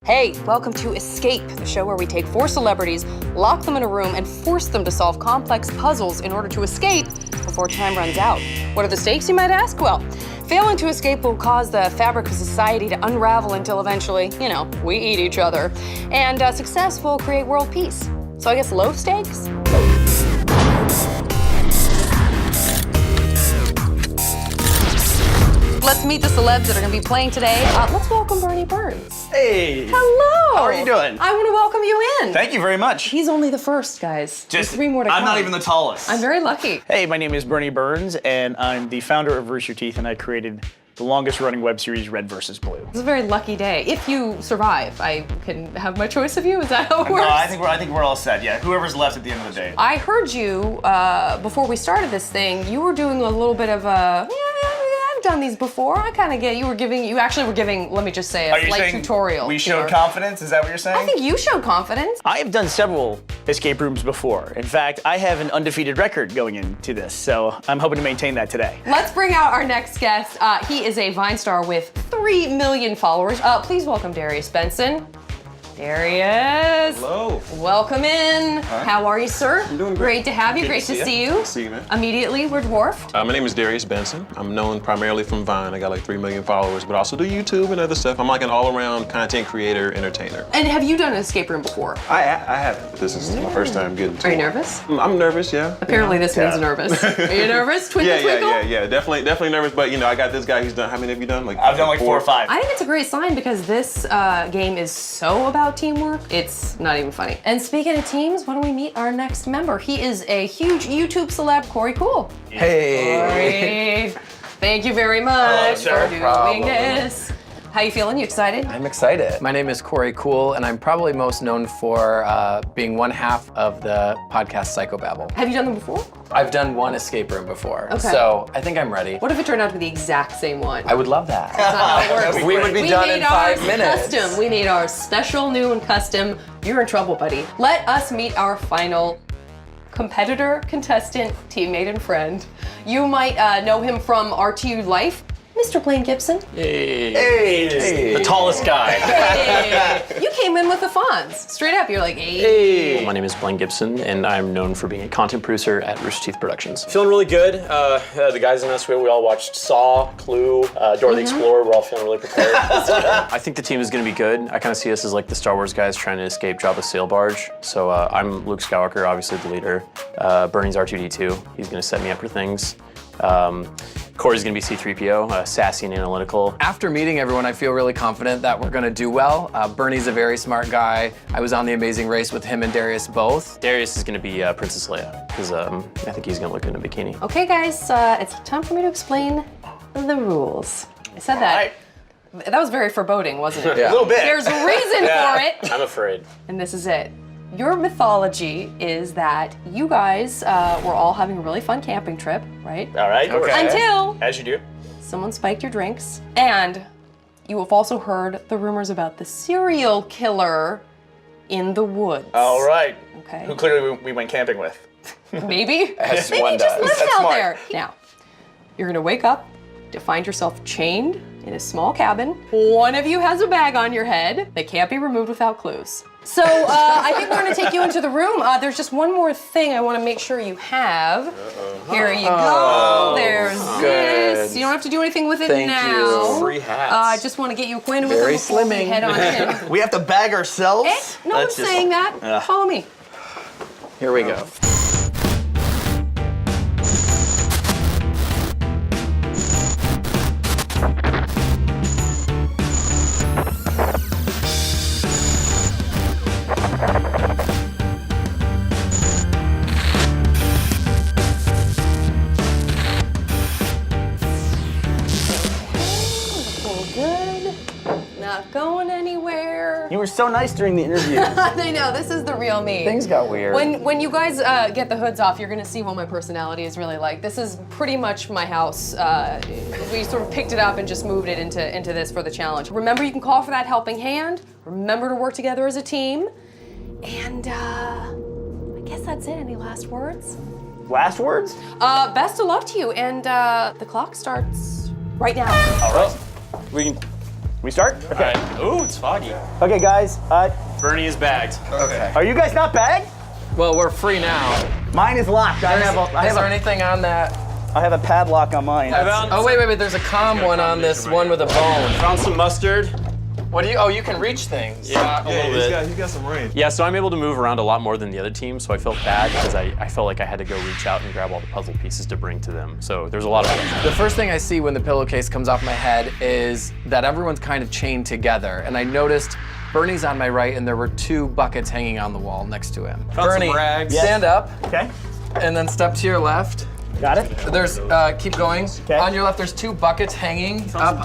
Hey, welcome to Escape, the show where we take 4 celebrities, lock them in a room, and force them to solve complex puzzles in order to escape before time runs out. What are the stakes, you might ask? Well, failing to escape will cause the fabric of society to unravel until eventually, we eat each other. And success will create world peace. So I guess low stakes? Let's meet the celebs that are going to be playing today. Let's welcome Bernie Burns. Hey. Hello. How are you doing? I want to welcome you in. Thank you very much. He's only the first, guys. There's 3 more to come. I'm not even the tallest. I'm very lucky. Hey, my name is Bernie Burns, and I'm the founder of Rooster Teeth, and I created the longest running web series, Red vs. Blue. It's a very lucky day. If you survive, I can have my choice of you. Is that how it works? No, I think we're all set. Yeah, whoever's left at the end of the day. I heard you before we started this thing. You were doing a little bit of a I've done these before. I kind of get you actually were giving. Let me just say a flight tutorial. We showed confidence. Is that what you're saying? I think you showed confidence. I have done several escape rooms before. In fact, I have an undefeated record going into this, so I'm hoping to maintain that today. Let's bring out our next guest. He is a Vine star with 3 million followers. Please welcome Darius Benson. Darius. Hello. Welcome in. Hi. How are you, sir? I'm doing great. To have you. Great to see you. Good to see you, man. Immediately, we're dwarfed. My name is Darius Benson. I'm known primarily from Vine. I got like 3 million followers, but I also do YouTube and other stuff. I'm like an all-around content creator, entertainer. And have you done an escape room before? I haven't. This is my first time getting to Are you one. nervous? I'm nervous, yeah. Apparently this one's nervous. Are you nervous? Twinkle, twinkle? Yeah. Definitely nervous, but I got this guy who's done, how many have you done? I've done like 4 or 5. I think it's a great sign because this game is so about teamwork. It's not even funny. And speaking of teams, why don't we meet our next member? He is a huge YouTube celeb, Corey Cool. Hey. Corey, thank you very much sir. for doing Problem. this. How you feeling? You excited? I'm excited. My name is Corey Cool, and I'm probably most known for being one half of the podcast Psychobabble. Have you done them before? I've done one escape room before, Okay. so I think I'm ready. What if it turned out to be the exact same one? I would love that. That's not how it works. We would be done in 5 minutes. Custom. We made ours special, new, and custom. You're in trouble, buddy. Let us meet our final competitor, contestant, teammate, and friend. You might know him from RTU Life, Mr. Blaine Gibson. Hey. The tallest guy. Hey. You came in with the Fonz. Straight up, you're like, hey. My name is Blaine Gibson, and I'm known for being a content producer at Rooster Teeth Productions. Feeling really good. The guys in us, we all watched Saw, Clue, Dora the Explorer. We're all feeling really prepared. I think the team is going to be good. I kind of see us as like the Star Wars guys trying to escape Jabba's sail barge. So I'm Luke Skywalker, obviously the leader. Bernie's R2-D2. He's going to set me up for things. Corey's going to be C-3PO, sassy and analytical. After meeting everyone, I feel really confident that we're gonna do well. Bernie's a very smart guy. I was on The Amazing Race with him and Darius both. Darius is going to be Princess Leia, because I think he's going to look good in a bikini. Okay, guys, it's time for me to explain the rules. I said that. That was very foreboding, wasn't it? A little bit. There's a reason for it. I'm afraid. And this is it. Your mythology is that you guys were all having a really fun camping trip, right? All right. Okay. Until As you do. someone spiked your drinks. And you have also heard the rumors about the serial killer in the woods. All right. Okay. Who clearly we went camping with. Maybe? As Maybe one he just does. lives That's out smart. there. Now, you're gonna wake up to find yourself chained in a small cabin. One of you has a bag on your head that can't be removed without clues. So I think we're gonna take you into the room. There's just one more thing I wanna make sure you have. Here you go. There's this. good. You don't have to do anything with it Thank now. you. Free hats. I just wanna get you acquainted with Very it before we slimming. head on in. We have to bag ourselves? No one's saying that. Follow me. Here we go. All good. Not going anywhere. You were so nice during the interview. I know, this is the real me. Things got weird. When you guys get the hoods off, you're gonna see what my personality is really like. This is pretty much my house. We sort of picked it up and just moved it into this for the challenge. Remember, you can call for that helping hand. Remember to work together as a team. And I guess that's it. Any last words? Last words? Best of luck to you. And the clock starts right now. All right. We can We start? Okay. All right. Ooh, it's foggy. Okay, guys. Bernie is bagged. Okay. Are you guys not bagged? Well, we're free now. Mine is locked. Is there anything on that? I have a padlock on mine. Oh, wait. There's a calm one on this one with a bone. Found some mustard. What do you? Oh, you can reach things. Yeah, a little bit. He's got some range. Yeah, so I'm able to move around a lot more than the other team, so I felt bad because I felt like I had to go reach out and grab all the puzzle pieces to bring to them. So there's a lot of The first thing I see when the pillowcase comes off my head is that everyone's kind of chained together, and I noticed Bernie's on my right, and there were 2 buckets hanging on the wall next to him. Found some Bernie, rags. stand up, Okay. and then step to your left. Got it. There's, keep going. Okay. On your left, there's 2 buckets hanging. Up.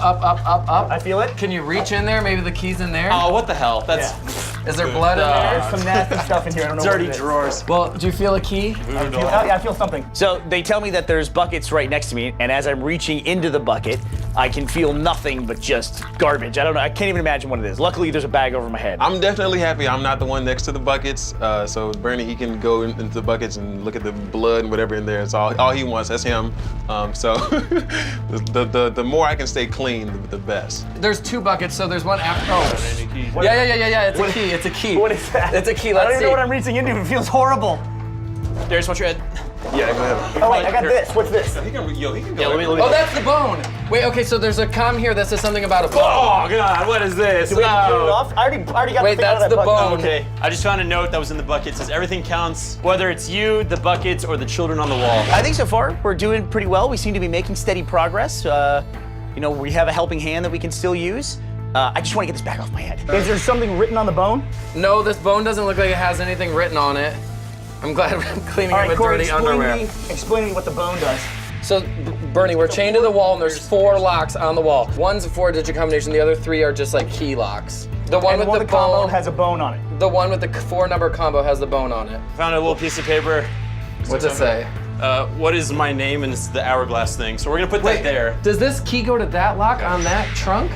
I feel it. Can you reach in there? Maybe the key's in there. Oh, what the hell? That's Is there blood in there? There's some nasty stuff in here. I don't know dirty what it is. drawers. Well, do you feel a key? I feel something. So they tell me that there's buckets right next to me, and as I'm reaching into the bucket, I can feel nothing but just garbage. I don't know. I can't even imagine what it is. Luckily, there's a bag over my head. I'm definitely happy I'm not the one next to the buckets. So Bernie, he can go into the buckets and look at the blood and whatever in there. It's all he wants. That's him. So the more I can stay clean, the best. There's 2 buckets, so there's one after. Oh. Yeah. It's a key. It's a key. What is that? It's a key. I Let's don't even see. know what I'm reaching into. It feels horrible. Darius, watch your head. Yeah, go ahead. Oh wait, I got this. What's this? He can go. Yeah, let me. Oh, that's the bone. Wait, okay, so there's a com here that says something about a bone. Oh God, what is this? Do we have to clean it off? I already got Wait, the thing out of that's that the bucket. bone. Okay, I just found a note that was in the bucket. It says everything counts, whether it's you, the buckets, or the children on the wall. I think so far we're doing pretty well. We seem to be making steady progress. We have a helping hand that we can still use. I just want to get this back off my head. Is there something written on the bone? No, this bone doesn't look like it has anything written on it. I'm glad I'm cleaning All it right, with Corey, dirty underwear. explain me what the bone does. So, Bernie, we're chained to the wall, and there's 4 locks on the wall. One's a 4-digit combination. The other 3 are just like key locks. The one with the combo bone has a bone on it. The one with the 4-number combo has the bone on it. Found a little piece of paper. What's it say? What is my name? And it's the hourglass thing. So we're gonna put that there. Does this key go to that lock on that trunk?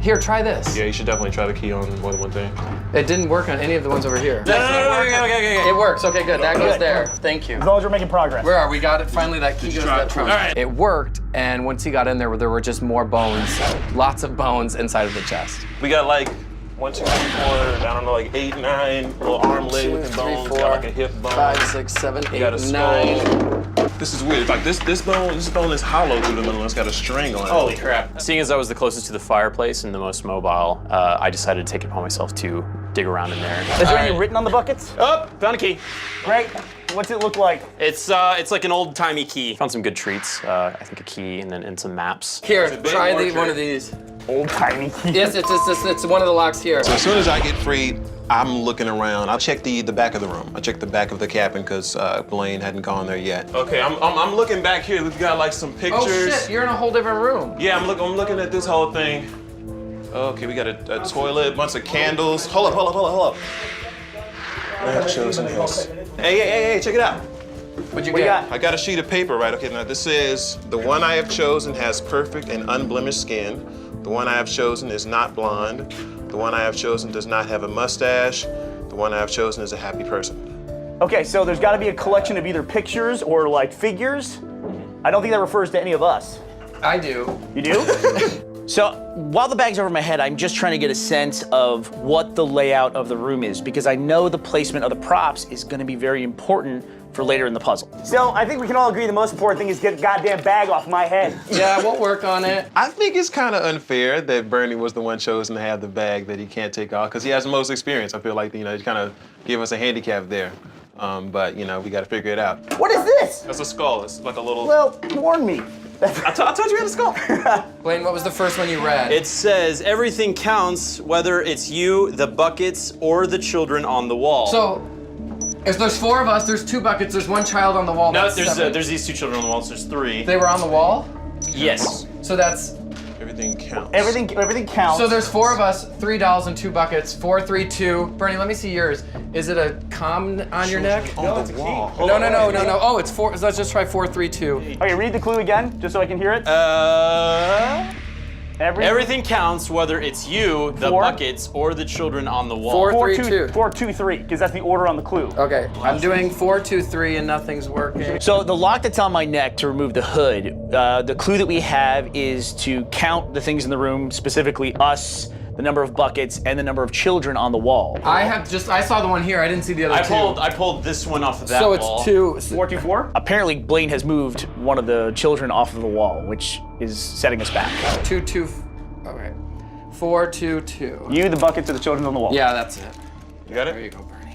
Here, try this. Yeah, you should definitely try the key on one thing. It didn't work on any of the ones over here. No, okay. It works. Okay, good. That goes there. Thank you. As long as we're making progress. Where are we? Got it. Finally, that key goes to that trunk. All right. It worked, and once he got in there were just more bones, lots of bones inside of the chest. We got like 1, 2, 3, 4, I don't know, like 8, 9 little arm leg 2, with 3, bones. 4, Got like a hip bone. 5, 6, 7, 8, got a 9. This is weird. It's like this bone is hollow through the middle and it's got a string on it. Holy crap. Seeing as I was the closest to the fireplace and the most mobile, I decided to take it upon myself to dig around in there. Is there anything written on the buckets? Oh, found a key. Great. What's it look like? It's like an old-timey key. Found some good treats. I think a key and some maps. Here, try one of these. Old-timey key. Yes, it's one of the locks here. So as soon as I get free, I'm looking around. I'll check the back of the room. I check the back of the cabin because Blaine hadn't gone there yet. Okay, I'm looking back here. We've got like some pictures. Oh shit, you're in a whole different room. Yeah, I'm looking at this whole thing. Okay, we got a toilet, a bunch of candles. Hold up. I have chosen this. Hey, check it out. What'd you get? I got a sheet of paper, right? Okay, now this says, the one I have chosen has perfect and unblemished skin. The one I have chosen is not blonde. The one I have chosen does not have a mustache. The one I have chosen is a happy person. Okay, so there's got to be a collection of either pictures or like figures. I don't think that refers to any of us. I do. You do? So while the bag's over my head, I'm just trying to get a sense of what the layout of the room is because I know the placement of the props is going to be very important for later in the puzzle. So I think we can all agree the most important thing is get a goddamn bag off my head. Yeah, we'll work on it. I think it's kind of unfair that Bernie was the one chosen to have the bag that he can't take off because he has the most experience. I feel like, you kind of give us a handicap there. But, we got to figure it out. What is this? That's a skull. It's like a little... Well, warn me. I told you we had a skull. Blaine, what was the first one you read? It says everything counts, whether it's you, the buckets, or the children on the wall. So, if there's 4 of us, there's 2 buckets, there's 1 child on the wall. No, that's seven. there's these 2 children on the wall, so there's 3. They were on the wall? Yes. So that's... Everything counts. Everything counts. So there's 4 of us, 3 dolls and 2 buckets, 4, 3, 2. Bernie, let me see yours. Is it a com on your neck? No, it's a wall. No. Oh, it's 4. So let's just try 4, 3, 2. Okay, read the clue again, just so I can hear it. Everything counts, whether it's you, the buckets, or the children on the wall. 4, 3, 2. 4, 2, 3, because that's the order on the clue. Okay, I'm doing 4, 2, 3, and nothing's working. So the lock that's on my neck to remove the hood, the clue that we have is to count the things in the room, specifically us, the number of buckets, and the number of children on the wall. I saw the one here. I didn't see the other two. I pulled this one off of that So wall. it's 2. 4, 2, 4? Apparently, Blaine has moved one of the children off of the wall, which is setting us back. 2, 2. Okay. 4, 2, 2. You, the buckets, or the children on the wall? Yeah, that's it. You got There it? you go, Bernie.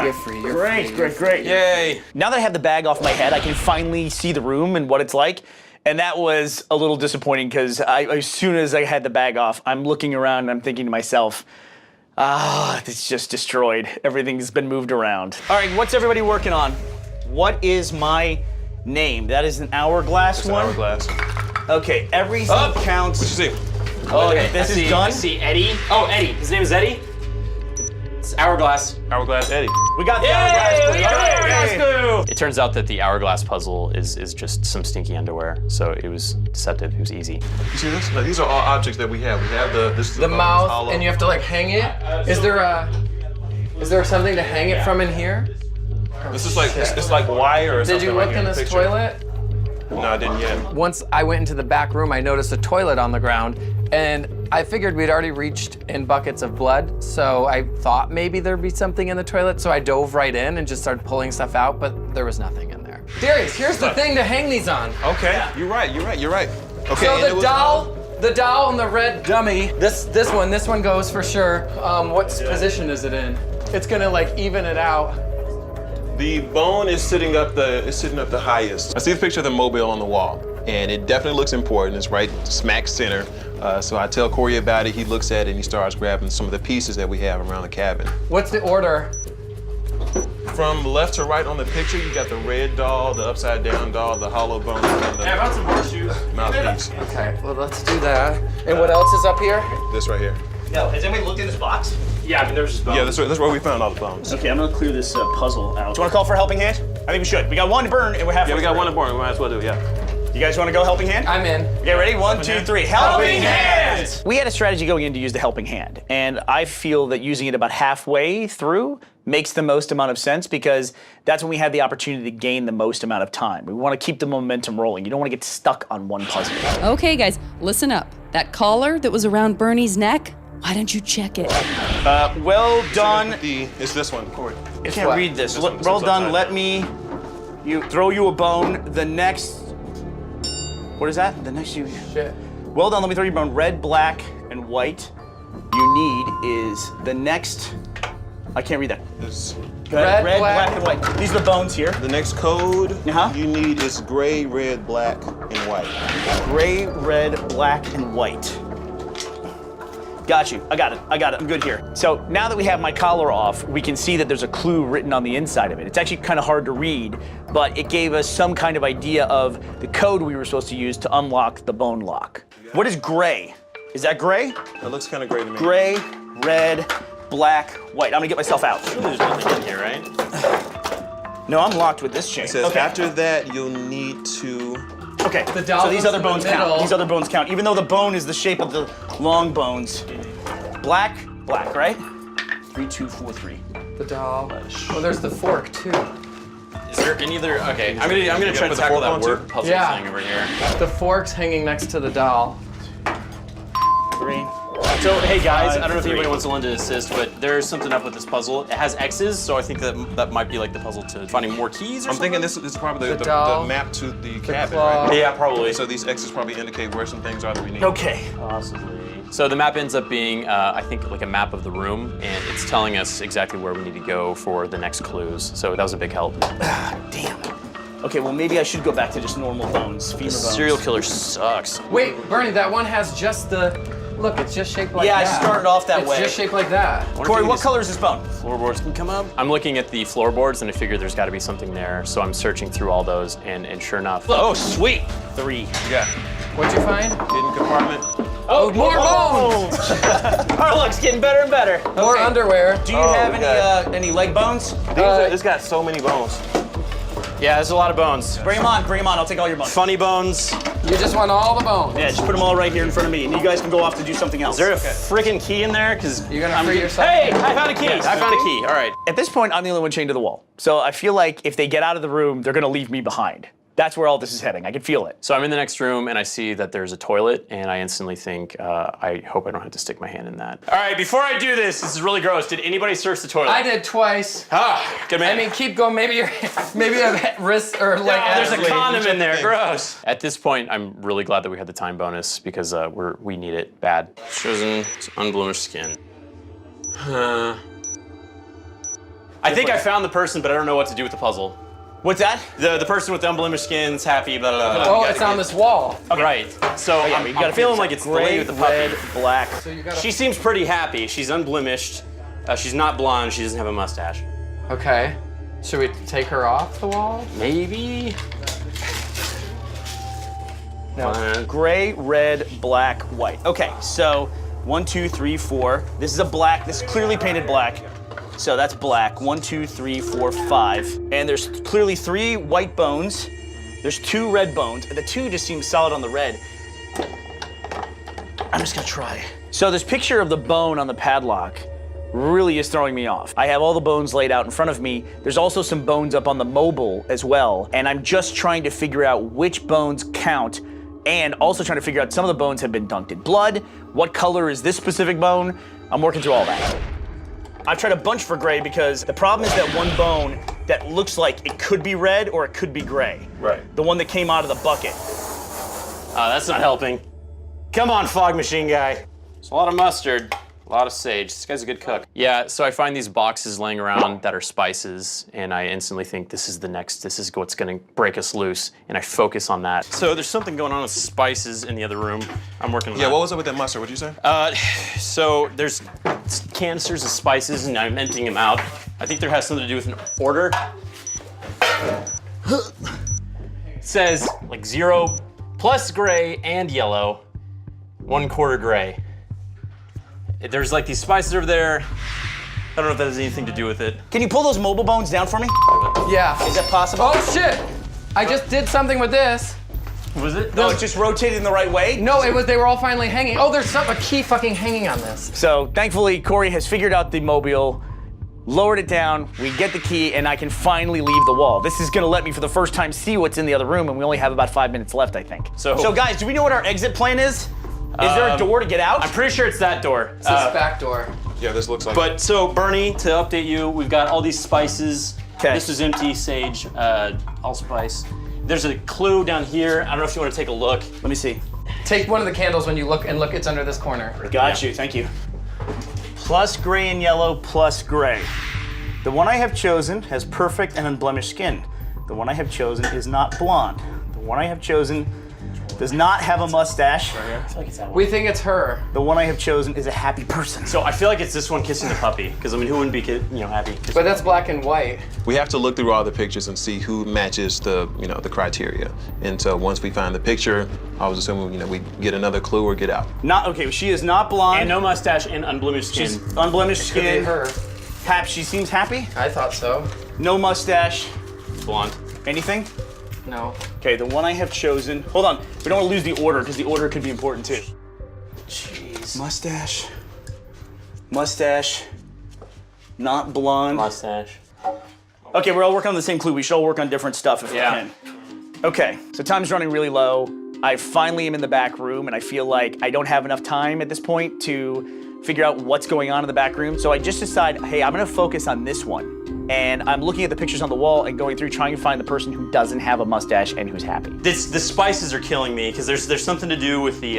You're free. You're Great, free. great, great. Yay! Now that I have the bag off my head, I can finally see the room and what it's like. And that was a little disappointing because as soon as I had the bag off, I'm looking around and I'm thinking to myself, it's just destroyed. Everything's been moved around. All right, what's everybody working on? What is my name? That is an hourglass one? Hourglass. Okay, everything counts. What you see? Okay, this is done. I see Eddie. Oh, Eddie. His name is Eddie. It's Hourglass. Hourglass Eddie. We got the hourglass. we got the Hourglass clue. It turns out that the Hourglass puzzle is just some stinky underwear, so it was deceptive. It was easy. You see this? Now, these are all objects that we have. We have this is The mouth, hollow. and you have to like hang it. Is there something to hang it from in here? This is like it's like wire or something. Did you right look here in the this picture. toilet? No, I didn't yet. Once I went into the back room, I noticed a toilet on the ground, and I figured we'd already reached in buckets of blood, so I thought maybe there'd be something in the toilet, so I dove right in and just started pulling stuff out, but there was nothing in there. Darius, here's the thing to hang these on. Okay, you're right. Okay, So and it the was, doll and the red dummy, this one goes for sure. What position is it in? It's gonna like even it out. The bone is sitting up the highest. I see the picture of the mobile on the wall, and it definitely looks important. It's right smack center. So I tell Corey about it. He looks at it and he starts grabbing some of the pieces that we have around the cabin. What's the order? From left to right on the picture, you got the red doll, the upside down doll, the hollow bone, and the some horseshoes. mouthpiece. Okay, well let's do that. And what else is up here? This right here. No, has anybody looked in this box? Yeah, I mean, there's just bones. Yeah, that's where we found all the bones. Okay, I'm gonna clear this puzzle out. Do you wanna call for a helping hand? I think we should. We got one to burn and we're halfway Yeah, we got through. one in board. We might as well do it. Yeah. You guys wanna go helping hand? I'm in. Okay, ready? 1, 2, 3. Helping hand! We had a strategy going in to use the helping hand, and I feel that using it about halfway through makes the most amount of sense because that's when we have the opportunity to gain the most amount of time. We wanna keep the momentum rolling. You don't wanna get stuck on one puzzle. Okay, guys, listen up. That collar that was around Bernie's neck, why don't you check it? Well done. It's this one, Corey. I can't what? read this. This one- this Well one's done. upside Let down. me throw you a bone. The next. What is that? The next you. Shit. Well done. Let me throw you a bone. Red, black, and white. You need is the next. I can't read that. It's- Go ahead. Red, black, and white. These are the bones here. The next code Uh-huh. you need is gray, red, black, and white. Gray, red, black, and white. Got you. I got it. I'm good here. So now that we have my collar off, we can see that there's a clue written on the inside of it. It's actually kind of hard to read, but it gave us some kind of idea of the code we were supposed to use to unlock the bone lock. What is gray? Is that gray? That looks kind of gray to me. Gray, red, black, white. I'm gonna get myself out. There's nothing in here, right? No, I'm locked with this chain. It says Okay. after that you'll need to. Okay, The doll so these goes other in the bones count. middle. These other bones count, even though the bone is the shape of the long bones. Black, right? 3, 2, 4, 3. The doll. Oh, there's the fork too. Is there any other? Okay, I'm gonna try to put the tackle fork that on, word too? puzzle Yeah. thing over here. The fork's hanging next to the doll. 3. So, hey guys, I don't know if 3. anybody wants to lend an assist, but there's something up with this puzzle. It has X's, so I think that might be like the puzzle to finding more keys or I'm something. thinking this is probably The the doll, map to the cabin, claw. right? Yeah, probably. So these X's probably indicate where some things are that we need. Okay. Possibly. So the map ends up being, I think, like a map of the room, and it's telling us exactly where we need to go for the next clues. So that was a big help. Damn. Okay, well maybe I should go back to just normal bones, femur bones. Serial killer sucks. Wait, Bernie, that one has just the. Look, it's just shaped like Yeah, I that. started off that way. It's just shaped like that. Corey, what color is this bone? Floorboards can come up. I'm looking at the floorboards, and I figure there's got to be something there. So I'm searching through all those, and sure enough. Oh, sweet. 3. Yeah. What'd you find? Hidden compartment. Oh, more bones! Our luck's getting better and better. More underwear. Do you have any leg bones? It's got so many bones. Yeah, there's a lot of bones. Bring them on, I'll take all your bones. Funny bones. You just want all the bones. Yeah, just put them all right here in front of me, and you guys can go off to do something else. Is there a freaking key in there? Because You're gonna free yourself. Hey, I found a key. Yes. I found a key. All right. At this point, I'm the only one chained to the wall. So I feel like if they get out of the room, they're gonna leave me behind. That's where all this is heading. I can feel it. So I'm in the next room and I see that there's a toilet, and I instantly think, I hope I don't have to stick my hand in that. All right, before I do this is really gross. Did anybody search the toilet? I did twice. Ah, good man. I mean, keep going. Maybe you have wrist or like. Oh, there's a athlete. condom in there. Gross. At this point, I'm really glad that we had the time bonus because we need it bad. Chosen unblemished skin. I think I found the person, but I don't know what to do with the puzzle. What's that? The person with the unblemished skin's happy, blah, blah, blah. Oh, it's on this wall. Okay. Right. So yeah, I'm feeling like it's delayed with the puppy. red, black. So you gotta. She seems pretty happy. She's unblemished. She's not blonde. She doesn't have a mustache. Okay. Should we take her off the wall? Maybe. No. Gray, red, black, white. Okay, so 1, 2, 3, 4. This is a black. This is clearly painted black. So that's black. 1, 2, 3, 4, 5. And there's clearly 3 white bones. There's 2 red bones. The 2 just seems solid on the red. I'm just gonna try. So this picture of the bone on the padlock really is throwing me off. I have all the bones laid out in front of me. There's also some bones up on the mobile as well. And I'm just trying to figure out which bones count, and also trying to figure out some of the bones have been dunked in blood. What color is this specific bone? I'm working through all that. I've tried a bunch for gray because the problem is that one bone that looks like it could be red or it could be gray. Right. The one that came out of the bucket. That's not helping. Come on, fog machine guy. It's a lot of mustard, a lot of sage. This guy's a good cook. Yeah, so I find these boxes laying around that are spices, and I instantly think this is what's gonna break us loose, and I focus on that. So there's something going on with spices in the other room. I'm working on that. Yeah, what was up with that mustard? What'd you say? So there's canisters of spices, and I'm emptying them out. I think there has something to do with an order. It says like 0 plus gray and yellow, 1/4 gray. There's like these spices over there. I don't know if that has anything to do with it. Can you pull those mobile bones down for me? Yeah. Is that possible? Oh shit! I just did something with this. Was it? No, it just rotated in the right way? No, it was. They were all finally hanging. Oh, there's a key fucking hanging on this. So thankfully, Corey has figured out the mobile, lowered it down, we get the key, and I can finally leave the wall. This is gonna let me for the first time see what's in the other room, and we only have about 5 minutes left, I think. So guys, do we know what our exit plan is? Is there a door to get out? I'm pretty sure it's that door. It's this back door. Yeah, this looks like. But so Bernie, to update you, we've got all these spices. Okay. This is empty, sage, allspice. There's a clue down here. I don't know if you want to take a look. Let me see. Take one of the candles when you look, and look, it's under this corner. Got you, thank you. Plus gray and yellow, plus gray. The one I have chosen has perfect and unblemished skin. The one I have chosen is not blonde. The one I have chosen does not have a mustache. I feel like it's that one. We think it's her. The one I have chosen is a happy person. So I feel like it's this one kissing the puppy, because I mean, who wouldn't be, happy? But that's black and white. We have to look through all the pictures and see who matches the criteria. And so once we find the picture, I was assuming, we get another clue or get out. Not okay. She is not blonde. And no mustache and unblemished skin. She's unblemished Could be skin. her. She seems happy. I thought so. No mustache. Blonde. Anything? No. Okay, the one I have chosen. Hold on. We don't want to lose the order because the order could be important too. Jeez. Mustache. Mustache. Not blonde. Mustache. Okay, we're all working on the same clue. We should all work on different stuff if Yeah. we can. Okay, so time's running really low. I finally am in the back room, and I feel like I don't have enough time at this point to figure out what's going on in the back room. So I just decide, hey, I'm gonna focus on this one. And I'm looking at the pictures on the wall and going through trying to find the person who doesn't have a mustache and who's happy. The spices are killing me, because there's something to do with the,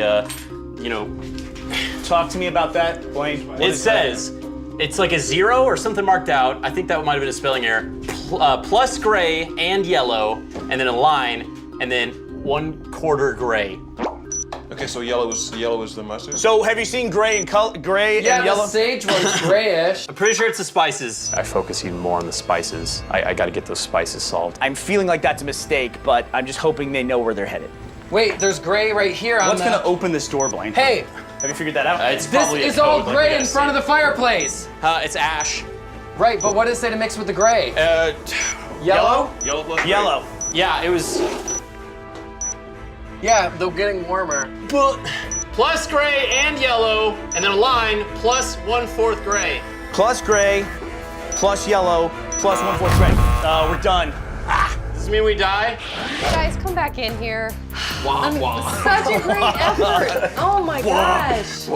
Talk to me about that, Blaine. What it is that? says, it's like a 0 or something marked out. I think that might have been a spelling error. Plus gray and yellow, and then a line, and then 1/4 gray. Okay, so yellow was the mustard? So have you seen gray and gray Yeah, and yellow? the sage was grayish. I'm pretty sure it's the spices. I focus even more on the spices. I gotta get those spices solved. I'm feeling like that's a mistake, but I'm just hoping they know where they're headed. Wait, there's gray right here on What's the... gonna open this door, Blaine? Hey, Have you figured that out? It's this probably is all gray in front of the. the fireplace. It's ash. Right, but what does it say to mix with the gray? Yellow? Yellow plus Yellow. Yeah, it was Yeah, they're getting warmer. plus gray and yellow, and then a line plus 1/4 gray. Plus gray, plus yellow, plus 1/4 gray. We're done. Does this mean we die? Guys, come back in here. Wah, I mean, wah. such a great effort. Oh my gosh.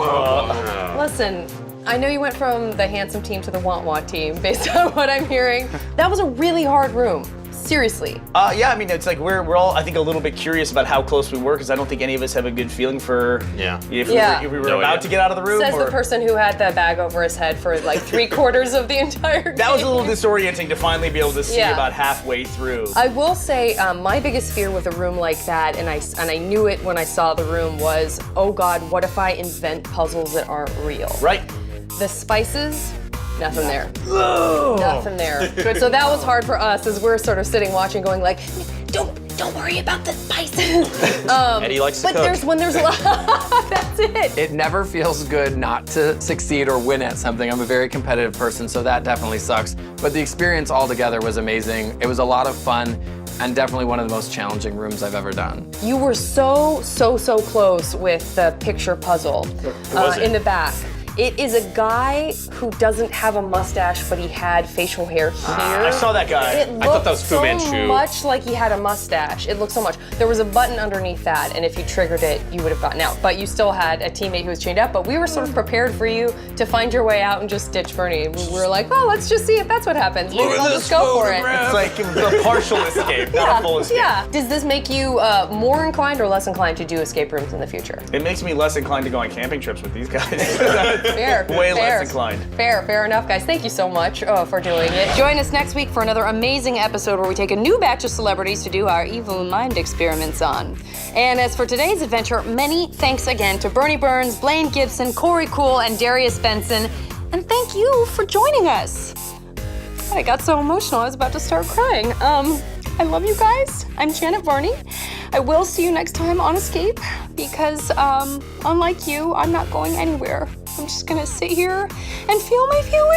Listen, I know you went from the handsome team to the want team based on what I'm hearing. That was a really hard room. Seriously. Yeah, I mean, it's like we're all, I think, a little bit curious about how close we were because I don't think any of us have a good feeling for if we were No about idea. to get out of the room. Says or... the person who had the bag over his head for like 3/4 of the entire game. That was a little disorienting to finally be able to see Yeah. about halfway through. I will say my biggest fear with a room like that, and I knew it when I saw the room, was, oh God, what if I invent puzzles that aren't real? Right. The spices, nothing there. Nothing there. So that was hard for us as we're sort of sitting watching going like, don't worry about the spices. Eddie likes to cook. When there's a lot, that's it. It never feels good not to succeed or win at something. I'm a very competitive person, so that definitely sucks. But the experience altogether was amazing. It was a lot of fun and definitely one of the most challenging rooms I've ever done. You were so close with the picture puzzle was it? in the back. It is a guy who doesn't have a mustache, but he had facial hair here. I saw that guy. It I thought that looked was Fu so Manchu. much like he had a mustache. It looked so much. There was a button underneath that, and if you triggered it, you would have gotten out. But you still had a teammate who was chained up, but we were sort of prepared for you to find your way out and just ditch Bernie. We were like, oh, let's just see if that's what happens. Maybe we'll just go for it. It's like a partial escape, not a full escape. Yeah. Does this make you more inclined or less inclined to do escape rooms in the future? It makes me less inclined to go on camping trips with these guys. Fair. Way fair. less inclined. Fair enough, guys. Thank you so much for doing it. Join us next week for another amazing episode where we take a new batch of celebrities to do our evil mind experiments on. And as for today's adventure, many thanks again to Bernie Burns, Blaine Gibson, Corey Cool, and Darius Benson. And thank you for joining us. I got so emotional, I was about to start crying. I love you guys. I'm Janet Varney. I will see you next time on Escape because, unlike you, I'm not going anywhere. I'm just gonna sit here and feel my feelings.